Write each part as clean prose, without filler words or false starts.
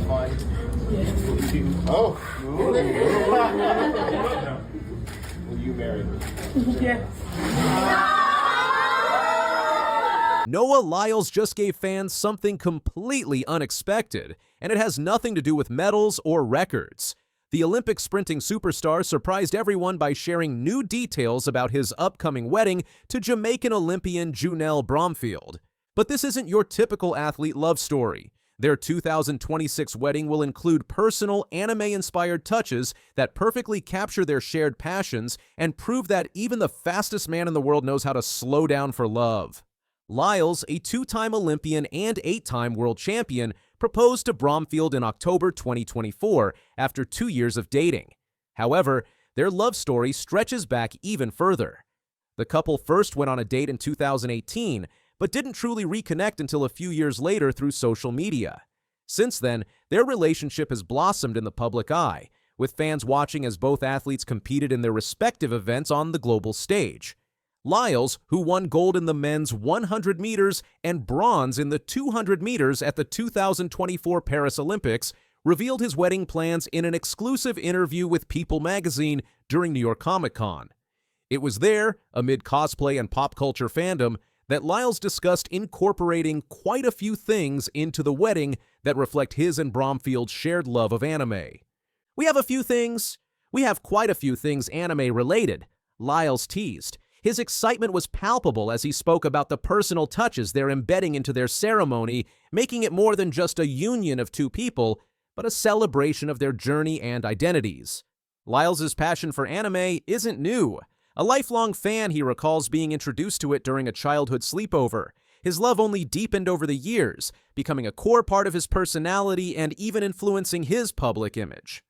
fun? Yes. Oh. Will you marry me? Yes. Noah Lyles just gave fans something completely unexpected, and it has nothing to do with medals or records. The Olympic sprinting superstar surprised everyone by sharing new details about his upcoming wedding to Jamaican Olympian Junelle Bromfield. But this isn't your typical athlete love story. Their 2026 wedding will include personal, anime-inspired touches that perfectly capture their shared passions and prove that even the fastest man in the world knows how to slow down for love. Lyles, a two-time Olympian and eight-time world champion, proposed to Bromfield in October 2024 after 2 years of dating. However, their love story stretches back even further. The couple first went on a date in 2018, but didn't truly reconnect until a few years later through social media. Since then, their relationship has blossomed in the public eye, with fans watching as both athletes competed in their respective events on the global stage. Lyles, who won gold in the men's 100 meters and bronze in the 200 meters at the 2024 Paris Olympics, revealed his wedding plans in an exclusive interview with People magazine during New York Comic-Con. It was there, amid cosplay and pop culture fandom, that Lyles discussed incorporating quite a few things into the wedding that reflect his and Bromfield's shared love of anime. We have quite a few things anime-related, Lyles teased. His excitement was palpable as he spoke about the personal touches they're embedding into their ceremony, making it more than just a union of two people, but a celebration of their journey and identities. Lyles' passion for anime isn't new. A lifelong fan, he recalls being introduced to it during a childhood sleepover. His love only deepened over the years, becoming a core part of his personality and even influencing his public image.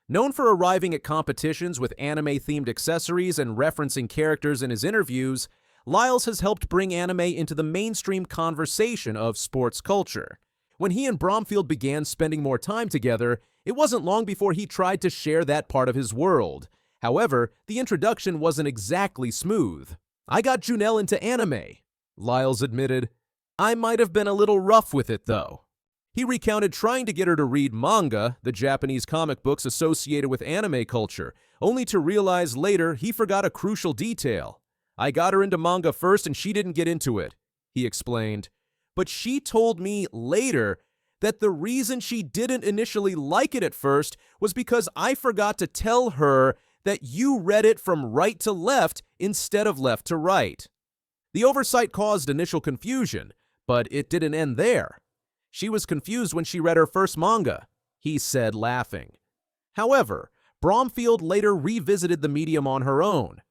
Known for arriving at competitions with anime-themed accessories and referencing characters in his interviews, Lyles has helped bring anime into the mainstream conversation of sports culture. When he and Bromfield began spending more time together, it wasn't long before he tried to share that part of his world. However, the introduction wasn't exactly smooth. "I got Junelle into anime," Lyles admitted. "I might have been a little rough with it, though." He recounted trying to get her to read Manga, the Japanese comic books associated with anime culture, only to realize later he forgot a crucial detail. "I got her into manga first and she didn't get into it," he explained. "But she told me later that the reason she didn't initially like it at first was because I forgot to tell her that you read it from right to left instead of left to right." The oversight caused initial confusion, but it didn't end there. "She was confused when she read her first manga," he said, laughing. However, Bromfield later revisited the medium on her own.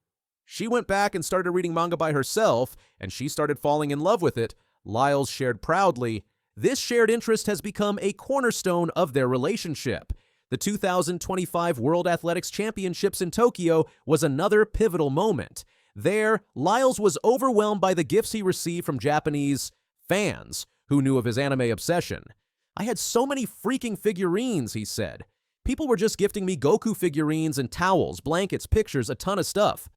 "She went back and started reading manga by herself, and she started falling in love with it," Lyles shared proudly. This shared interest has become a cornerstone of their relationship. The 2025 World Athletics Championships in Tokyo was another pivotal moment. There, Lyles was overwhelmed by the gifts he received from Japanese fans who knew of his anime obsession. "I had so many freaking figurines," he said. "People were just gifting me Goku figurines and towels, blankets, pictures, a ton of stuff."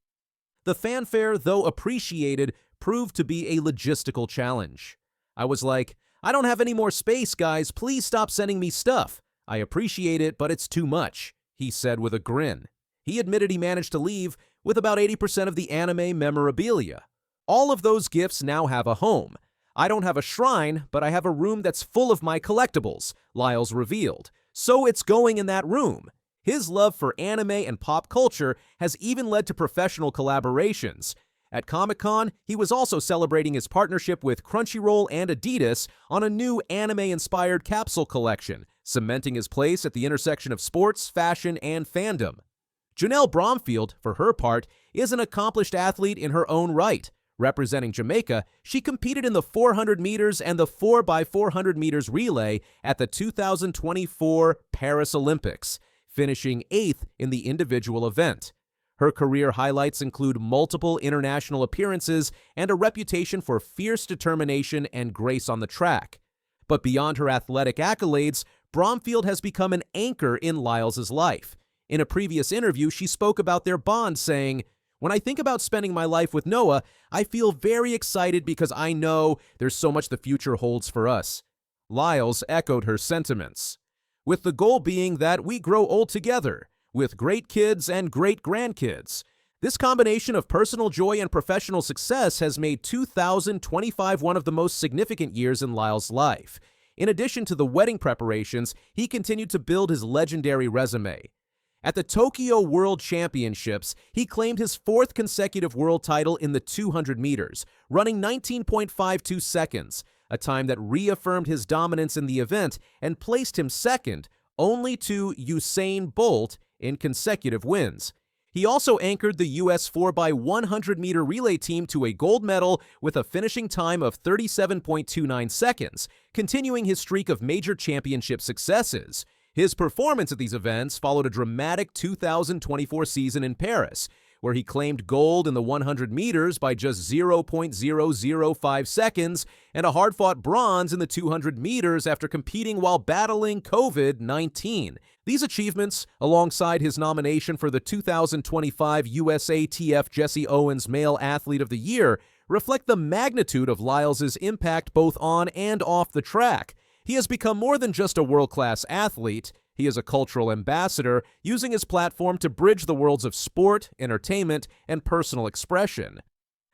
The fanfare, though appreciated, proved to be a logistical challenge. "I was like, I don't have any more space, guys. Please stop sending me stuff. I appreciate it, but it's too much," he said with a grin. He admitted he managed to leave with about 80% of the anime memorabilia. "All of those gifts now have a home. I don't have a shrine, but I have a room that's full of my collectibles," Lyles revealed. "So it's going in that room." His love for anime and pop culture has even led to professional collaborations. At Comic-Con, he was also celebrating his partnership with Crunchyroll and Adidas on a new anime-inspired capsule collection, cementing his place at the intersection of sports, fashion, and fandom. Junelle Bromfield, for her part, is an accomplished athlete in her own right. Representing Jamaica, she competed in the 400 meters and the 4x400 meters relay at the 2024 Paris Olympics, finishing 8th in the individual event. Her career highlights include multiple international appearances and a reputation for fierce determination and grace on the track. But beyond her athletic accolades, Bromfield has become an anchor in Lyles' life. In a previous interview, she spoke about their bond, saying, "When I think about spending my life with Noah, I feel very excited because I know there's so much the future holds for us." Lyles echoed her sentiments. with the goal being that we grow old together, with great kids and great grandkids. This combination of personal joy and professional success has made 2025 one of the most significant years in Lyles' life. In addition to the wedding preparations, he continued to build his legendary resume. At the Tokyo World Championships, he claimed his fourth consecutive world title in the 200 meters, running 19.52 seconds, a time that reaffirmed his dominance in the event and placed him second, only to Usain Bolt in consecutive wins. He also anchored the U.S. 4x100-meter relay team to a gold medal with a finishing time of 37.29 seconds, continuing his streak of major championship successes. His performance at these events followed a dramatic 2024 season in Paris, where he claimed gold in the 100 meters by just 0.005 seconds and a hard-fought bronze in the 200 meters after competing while battling COVID-19. These achievements, alongside his nomination for the 2025 USATF Jesse Owens Male Athlete of the Year, reflect the magnitude of Lyles' impact both on and off the track. He has become more than just a world-class athlete. He is a cultural ambassador, using his platform to bridge the worlds of sport, entertainment, and personal expression.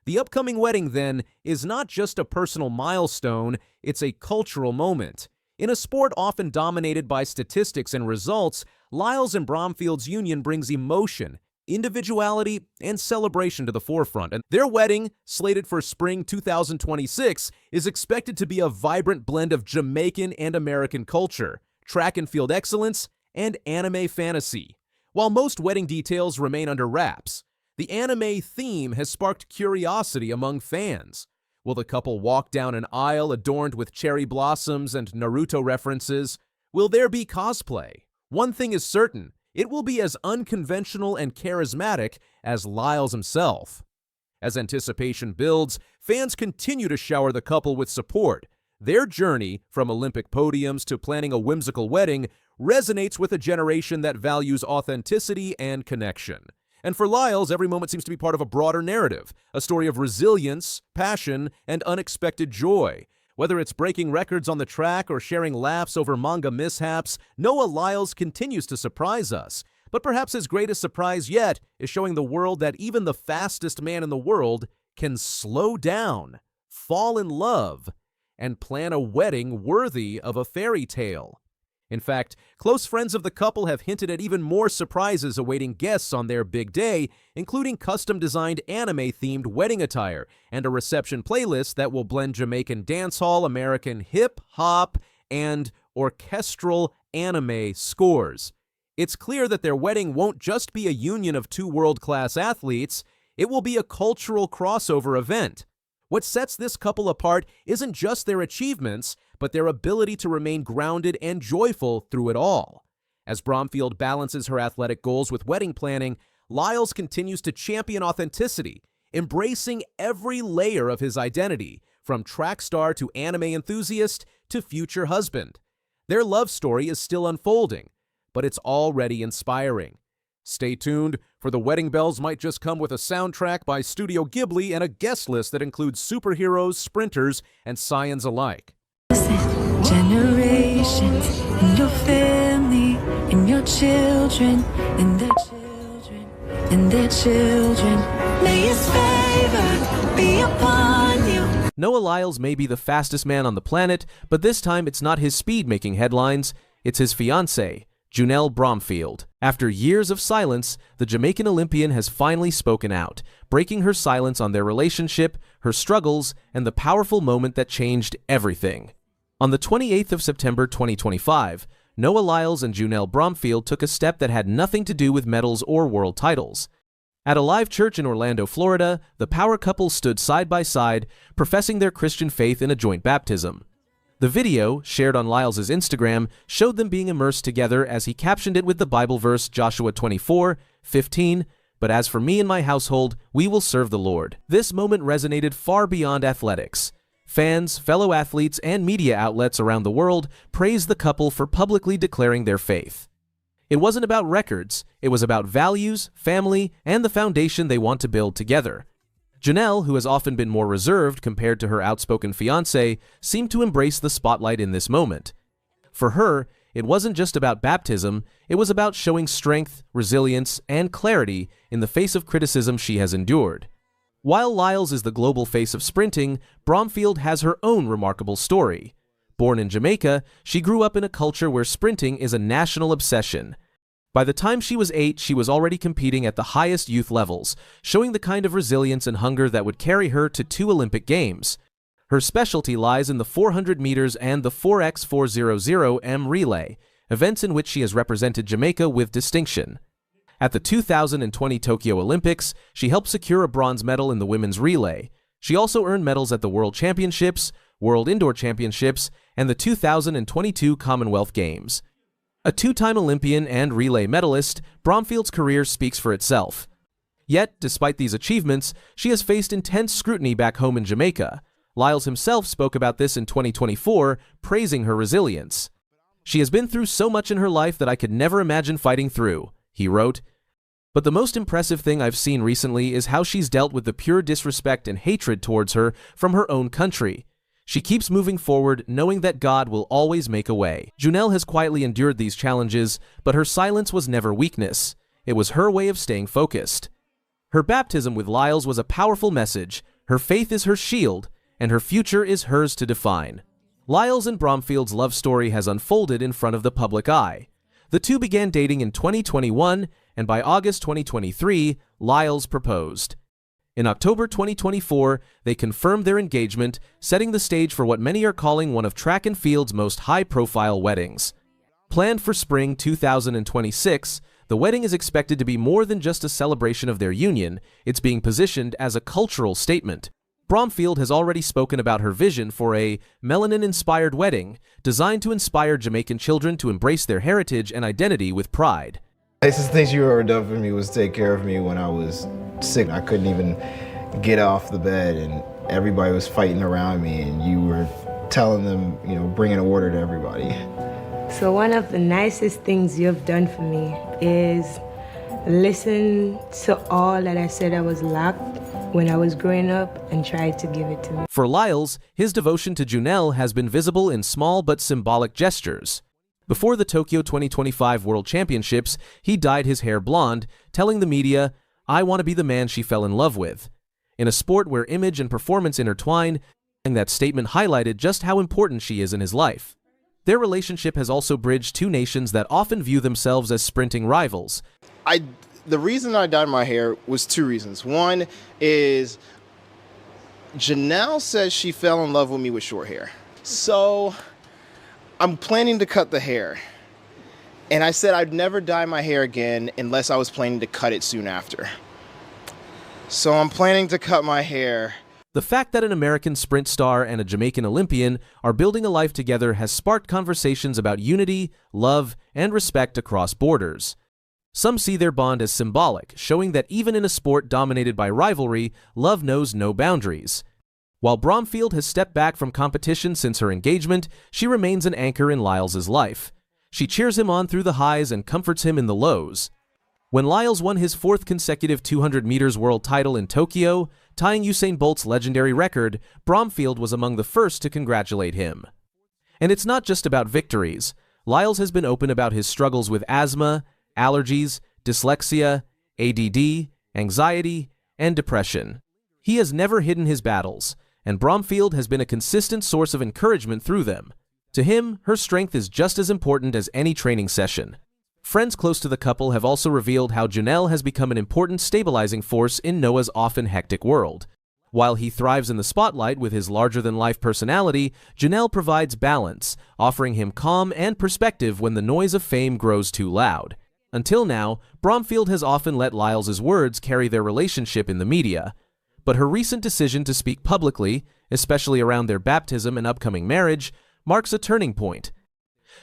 The upcoming wedding, then, is not just a personal milestone, it's a cultural moment. In a sport often dominated by statistics and results, Lyles and Bromfield's union brings emotion, individuality, and celebration to the forefront, and their wedding, slated for spring 2026, is expected to be a vibrant blend of Jamaican and American culture, track and field excellence, and anime fantasy. While most wedding details remain under wraps, the anime theme has sparked curiosity among fans. Will the couple walk down an aisle adorned with cherry blossoms and Naruto references? Will there be cosplay? One thing is certain: it will be as unconventional and charismatic as Lyles himself. As anticipation builds, fans continue to shower the couple with support. Their journey, from Olympic podiums to planning a whimsical wedding, resonates with a generation that values authenticity and connection. And for Lyles, every moment seems to be part of a broader narrative, a story of resilience, passion, and unexpected joy. Whether it's breaking records on the track or sharing laughs over manga mishaps, Noah Lyles continues to surprise us. But perhaps his greatest surprise yet is showing the world that even the fastest man in the world can slow down, fall in love, and plan a wedding worthy of a fairy tale. In fact, close friends of the couple have hinted at even more surprises awaiting guests on their big day, including custom-designed anime-themed wedding attire and a reception playlist that will blend Jamaican dancehall, American hip-hop, and orchestral anime scores. It's clear that their wedding won't just be a union of two world-class athletes, it will be a cultural crossover event. What sets this couple apart isn't just their achievements, but their ability to remain grounded and joyful through it all. As Bromfield balances her athletic goals with wedding planning, Lyles continues to champion authenticity, embracing every layer of his identity, from track star to anime enthusiast to future husband. Their love story is still unfolding, but it's already inspiring. Stay tuned, for the wedding bells might just come with a soundtrack by Studio Ghibli and a guest list that includes superheroes, sprinters, and scions alike. Generations in your family, in your children, in their children, in their children. May his favor be upon you. Noah Lyles may be the fastest man on the planet, but this time it's not his speed making headlines, it's his fiancée, Junelle Bromfield. After years of silence, the Jamaican Olympian has finally spoken out, breaking her silence on their relationship, her struggles, and the powerful moment that changed everything. On the 28th of September 2025, Noah Lyles and Junelle Bromfield took a step that had nothing to do with medals or world titles. At a live church in Orlando, Florida, the power couple stood side by side, professing their Christian faith in a joint baptism. The video, shared on Lyles' Instagram, showed them being immersed together as he captioned it with the Bible verse Joshua 24:15, "But as for me and my household, we will serve the Lord." This moment resonated far beyond athletics. Fans, fellow athletes, and media outlets around the world praised the couple for publicly declaring their faith. It wasn't about records, it was about values, family, and the foundation they want to build together. Junelle, who has often been more reserved compared to her outspoken fiancé, seemed to embrace the spotlight in this moment. For her, it wasn't just about baptism, it was about showing strength, resilience, and clarity in the face of criticism she has endured. While Lyles is the global face of sprinting, Bromfield has her own remarkable story. Born in Jamaica, she grew up in a culture where sprinting is a national obsession. By the time she was 8, she was already competing at the highest youth levels, showing the kind of resilience and hunger that would carry her to 2 Olympic Games. Her specialty lies in the 400 meters and the 4x400m relay, events in which she has represented Jamaica with distinction. At the 2020 Tokyo Olympics, she helped secure a bronze medal in the women's relay. She also earned medals at the World Championships, World Indoor Championships, and the 2022 Commonwealth Games. A 2-time Olympian and relay medalist, Bromfield's career speaks for itself. Yet, despite these achievements, she has faced intense scrutiny back home in Jamaica. Lyles himself spoke about this in 2024, praising her resilience. "She has been through so much in her life that I could never imagine fighting through," he wrote. But the most impressive thing I've seen recently is how she's dealt with the pure disrespect and hatred towards her from her own country. She keeps moving forward, knowing that God will always make a way. Junelle has quietly endured these challenges, but her silence was never weakness. It was her way of staying focused. Her baptism with Lyles was a powerful message. Her faith is her shield, and her future is hers to define. Lyles and Bromfield's love story has unfolded in front of the public eye. The two began dating in 2021, and by August 2023, Lyles proposed. In October 2024, they confirmed their engagement, setting the stage for what many are calling one of track and field's most high-profile weddings. Planned for spring 2026, the wedding is expected to be more than just a celebration of their union. It's being positioned as a cultural statement. Bromfield has already spoken about her vision for a melanin-inspired wedding, designed to inspire Jamaican children to embrace their heritage and identity with pride. Nicest things you ever done for me was take care of me when I was sick. I couldn't even get off the bed, and everybody was fighting around me, and you were telling them, bringing order to everybody. So one of the nicest things you've done for me is listen to all that I said I was lacked when I was growing up and tried to give it to me. For Lyles, his devotion to Junelle has been visible in small but symbolic gestures. Before the Tokyo 2025 World Championships, he dyed his hair blonde, telling the media, "I want to be the man she fell in love with." In a sport where image and performance intertwine, that statement highlighted just how important she is in his life. Their relationship has also bridged two nations that often view themselves as sprinting rivals. The reason I dyed my hair was 2 reasons. One is Junelle says she fell in love with me with short hair. So I'm planning to cut the hair. And I said I'd never dye my hair again unless I was planning to cut it soon after. So I'm planning to cut my hair. The fact that an American sprint star and a Jamaican Olympian are building a life together has sparked conversations about unity, love, and respect across borders. Some see their bond as symbolic, showing that even in a sport dominated by rivalry, love knows no boundaries. While Bromfield has stepped back from competition since her engagement, she remains an anchor in Lyles' life. She cheers him on through the highs and comforts him in the lows. When Lyles won his 4th consecutive 200 meters world title in Tokyo, tying Usain Bolt's legendary record, Bromfield was among the first to congratulate him. And it's not just about victories. Lyles has been open about his struggles with asthma, allergies, dyslexia, ADD, anxiety, and depression. He has never hidden his battles, and Bromfield has been a consistent source of encouragement through them. To him, her strength is just as important as any training session. Friends close to the couple have also revealed how Junelle has become an important stabilizing force in Noah's often hectic world. While he thrives in the spotlight with his larger-than-life personality, Junelle provides balance, offering him calm and perspective when the noise of fame grows too loud. Until now, Bromfield has often let Lyles' words carry their relationship in the media. But her recent decision to speak publicly, especially around their baptism and upcoming marriage, marks a turning point.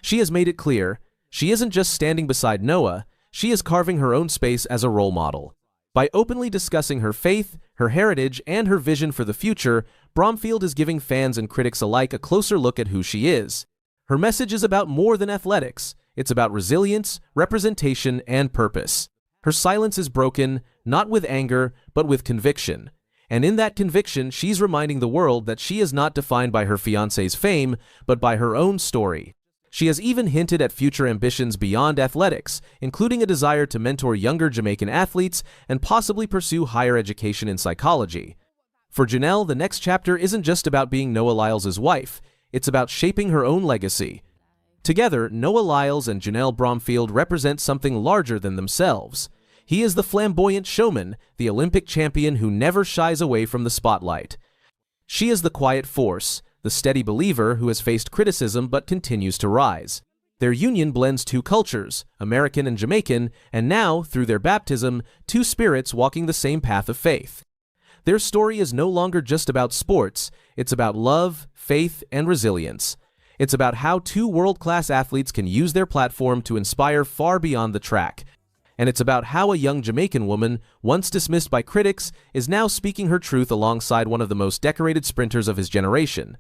She has made it clear, she isn't just standing beside Noah, she is carving her own space as a role model. By openly discussing her faith, her heritage, and her vision for the future, Bromfield is giving fans and critics alike a closer look at who she is. Her message is about more than athletics. It's about resilience, representation, and purpose. Her silence is broken, not with anger, but with conviction. And in that conviction, she's reminding the world that she is not defined by her fiancé's fame, but by her own story. She has even hinted at future ambitions beyond athletics, including a desire to mentor younger Jamaican athletes and possibly pursue higher education in psychology. For Junelle, the next chapter isn't just about being Noah Lyles' wife, it's about shaping her own legacy. Together, Noah Lyles and Junelle Bromfield represent something larger than themselves. He is the flamboyant showman, the Olympic champion who never shies away from the spotlight. She is the quiet force, the steady believer who has faced criticism but continues to rise. Their union blends two cultures, American and Jamaican, and now, through their baptism, two spirits walking the same path of faith. Their story is no longer just about sports, it's about love, faith, and resilience. It's about how two world-class athletes can use their platform to inspire far beyond the track. And it's about how a young Jamaican woman, once dismissed by critics, is now speaking her truth alongside one of the most decorated sprinters of his generation.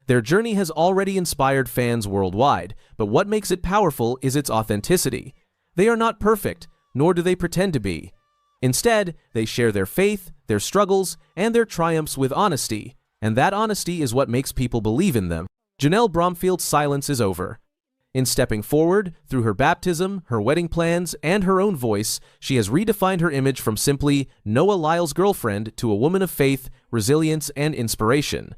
Their journey has already inspired fans worldwide, but what makes it powerful is its authenticity. They are not perfect, nor do they pretend to be. Instead, they share their faith, their struggles, and their triumphs with honesty, and that honesty is what makes people believe in them. Junelle Bromfield's silence is over. In stepping forward, through her baptism, her wedding plans, and her own voice, she has redefined her image from simply Noah Lyles' girlfriend to a woman of faith, resilience, and inspiration.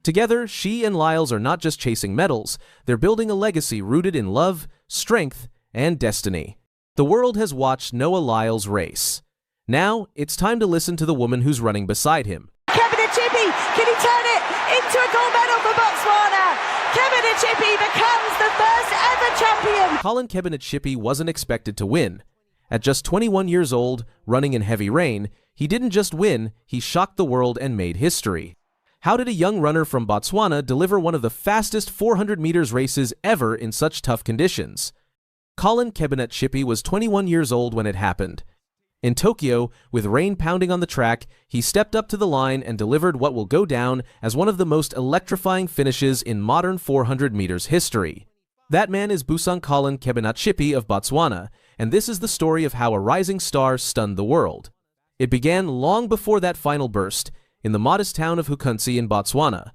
Together, she and Lyles are not just chasing medals, they're building a legacy rooted in love, strength, and destiny. The world has watched Noah Lyles race. Now, it's time to listen to the woman who's running beside him. Kebinatshipi, can he turn it into a gold medal for Botswana? Kebinatshipi becomes the first ever champion. Collen Kebinatshipi wasn't expected to win. At just 21 years old, running in heavy rain, he didn't just win, he shocked the world and made history. How did a young runner from Botswana deliver one of the fastest 400 meters races ever in such tough conditions? Collen Kebinatshipi was 21 years old when it happened. In Tokyo, with rain pounding on the track, he stepped up to the line and delivered what will go down as one of the most electrifying finishes in modern 400 meters history. That man is Collen Kebinatshipi of Botswana, and this is the story of how a rising star stunned the world. It began long before that final burst, in the modest town of Hukunsi in Botswana.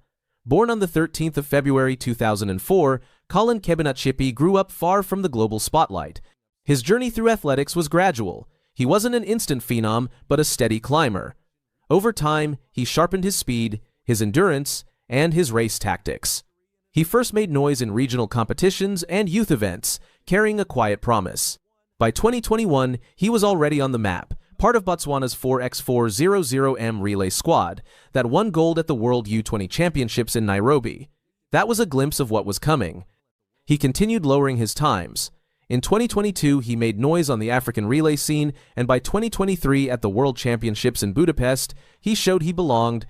Born on the 13th of February 2004, Collen Kebinatshipi grew up far from the global spotlight. His journey through athletics was gradual. He wasn't an instant phenom, but a steady climber. Over time, he sharpened his speed, his endurance, and his race tactics. He first made noise in regional competitions and youth events, carrying a quiet promise. By 2021, he was already on the map, part of Botswana's 4x400M relay squad that won gold at the World U20 Championships in Nairobi. That was a glimpse of what was coming. He continued lowering his times. In 2022, he made noise on the African relay scene, and by 2023 at the World Championships in Budapest, he showed he belonged,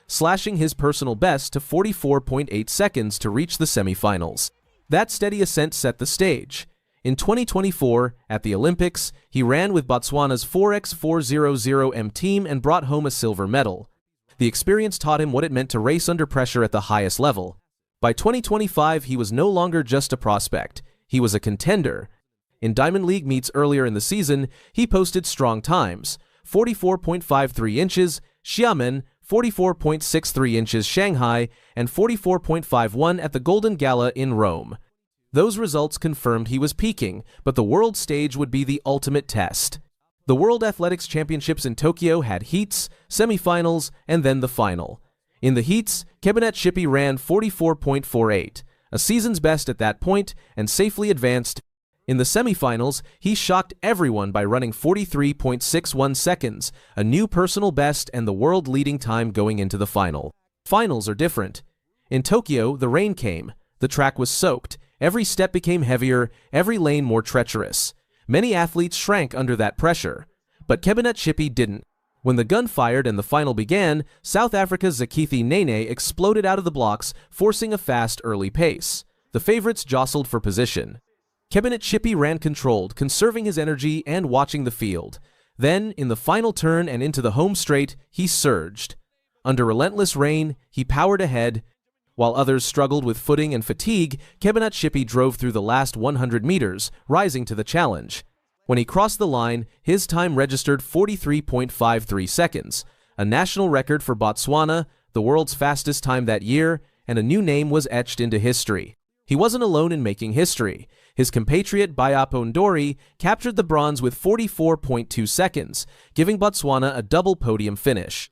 slashing his personal best to 44.8 seconds to reach the semifinals. That steady ascent set the stage. In 2024, at the Olympics, he ran with Botswana's 4x400M team and brought home a silver medal. The experience taught him what it meant to race under pressure at the highest level. By 2025, he was no longer just a prospect. He was a contender. In Diamond League meets earlier in the season, he posted strong times: 44.53 inches, Xiamen, 44.63 inches Shanghai, and 44.51 at the Golden Gala in Rome. Those results confirmed he was peaking, but the world stage would be the ultimate test. The World Athletics Championships in Tokyo had heats, semifinals, and then the final. In the heats, Kebinatshipi ran 44.48. A season's best at that point, and safely advanced. In the semifinals, he shocked everyone by running 43.61 seconds, a new personal best and the world-leading time going into the final. Finals are different. In Tokyo, the rain came. The track was soaked. Every step became heavier, every lane more treacherous. Many athletes shrank under that pressure. But Kebinatshipi didn't. When the gun fired and the final began, South Africa's Zakithi Nene exploded out of the blocks, forcing a fast early pace. The favorites jostled for position. Kebinatshipi ran controlled, conserving his energy and watching the field. Then, in the final turn and into the home straight, he surged. Under relentless rain, he powered ahead. While others struggled with footing and fatigue, Kebinatshipi drove through the last 100 meters, rising to the challenge. When he crossed the line, his time registered 43.53 seconds, a national record for Botswana, the world's fastest time that year, and a new name was etched into history. He wasn't alone in making history. His compatriot Bayapo Ndori captured the bronze with 44.2 seconds, giving Botswana a double podium finish.